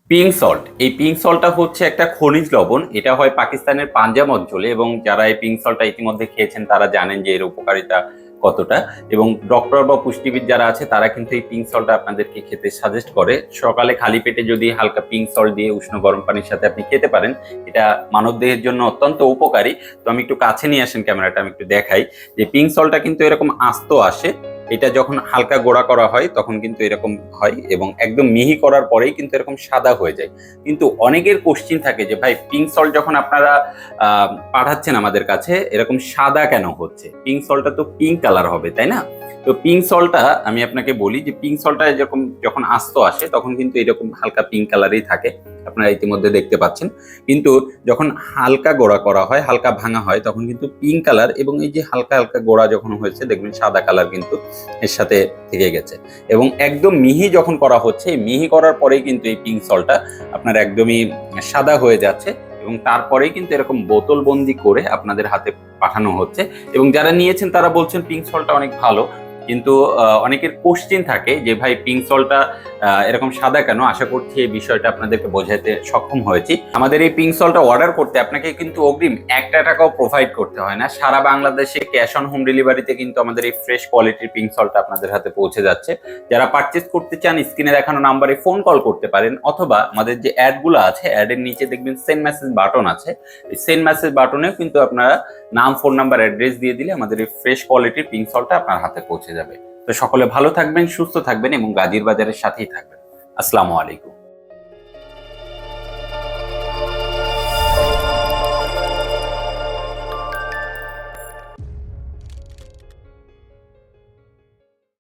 Pink salt, এই pink সল্টটা হচ্ছে একটা খনিজ লবণ। এটা হয় পাকিস্তানের পাঞ্জাব অঞ্চলে, এবং যারা এই পিঙ্ক সল্টটা ইতিমধ্যে খেয়েছেন তারা জানেন যে এর উপকারিতা কতটা। এবং ডক্টর বা পুষ্টিবিদ যারা আছে তারা কিন্তু এই পিঙ্ক সল্টটা আপনাদেরকে খেতে সাজেস্ট করে। সকালে খালি পেটে যদি হালকা পিঙ্ক সল্ট দিয়ে উষ্ণ গরম পানির সাথে আপনি খেতে পারেন, এটা মানবদেহের জন্য অত্যন্ত উপকারী। তো আমি একটু কাছে নিয়ে আসেন ক্যামেরাটা, আমি একটু দেখাই যে পিঙ্ক সল্টটা কিন্তু এরকম আস্ত আসে। এটা যখন হালকা গোড়া করা হয় তখন কিন্তু এরকম হয়, এবং একদম মিহি করার পরেই কিন্তু এরকম সাদা হয়ে যায়। কিন্তু অনেকের কোশ্চিন থাকে যে ভাই, পিঙ্ক সল্ট যখন আপনারা পাঠাচ্ছেন আমাদের কাছে, এরকম সাদা কেন হচ্ছে? পিঙ্ক সল্টটা তো পিঙ্ক কালার হবে, তাই না? তো পিঙ্ক সল্টটা আমি আপনাকে বলি যে পিঙ্ক সল্টটা যেরকম যখন আস্ত আসে তখন কিন্তু এরকম হালকা পিঙ্ক কালারেই থাকে, আপনারা ইতিমধ্যে দেখতে পাচ্ছেন। কিন্তু যখন হালকা গোড়া করা হয়, হালকা ভাঙা হয়, তখন কিন্তু পিঙ্ক কালার, এবং এই যে হালকা হালকা গোড়া যখন হয়েছে দেখবেন সাদা কালার কিন্তু এর সাথে থেকে গেছে। এবং একদম মিহি যখন করা হচ্ছে, মিহি করার পরেই কিন্তু এই পিঙ্ক সল্টটা আপনার একদমই সাদা হয়ে যাচ্ছে, এবং তারপরেই কিন্তু এরকম বোতল বন্দি করে আপনাদের হাতে পাঠানো হচ্ছে। এবং যারা নিয়েছেন তারা বলছেন পিঙ্ক সল্টটা অনেক ভালো। কিন্তু অনেকের কোশ্চিন থাকে যে ভাই, পিঙ্ক সল্টটা এরকম সাদা কেন? আশা করছি এই বিষয়টা আপনাদেরকে বোঝাতে সক্ষম হয়েছি। আমাদের এই পিঙ্ক সল্টটা অর্ডার করতে আপনাকে কিন্তু অগ্রিম 1 টাকাও প্রোভাইড করতে হয় না। সারা বাংলাদেশে ক্যাশ অন হোম ডেলিভারিতে কিন্তু আমাদের এই ফ্রেশ কোয়ালিটির পিঙ্ক সল্টটা আপনাদের হাতে পৌঁছে যাচ্ছে। যারা পারচেস করতে চান স্ক্রিনে দেখানো নাম্বারে ফোন কল করতে পারেন, অথবা আমাদের যে অ্যাডগুলো আছে অ্যাডের নিচে দেখবেন সেন্ড মেসেজ বাটন আছে। এই সেন্ড মেসেজ বাটনেও কিন্তু আপনারা নাম, ফোন নাম্বার, অ্যাড্রেস দিয়ে দিলে আমাদের এই ফ্রেশ কোয়ালিটির পিঙ্ক সল্টটা আপনার হাতে পৌঁছে যাবে। তো সকলে ভালো থাকবেন, সুস্থ থাকবেন, এবং গাজীর বাজারের সাথেই থাকবেন। আসসালামু আলাইকুম।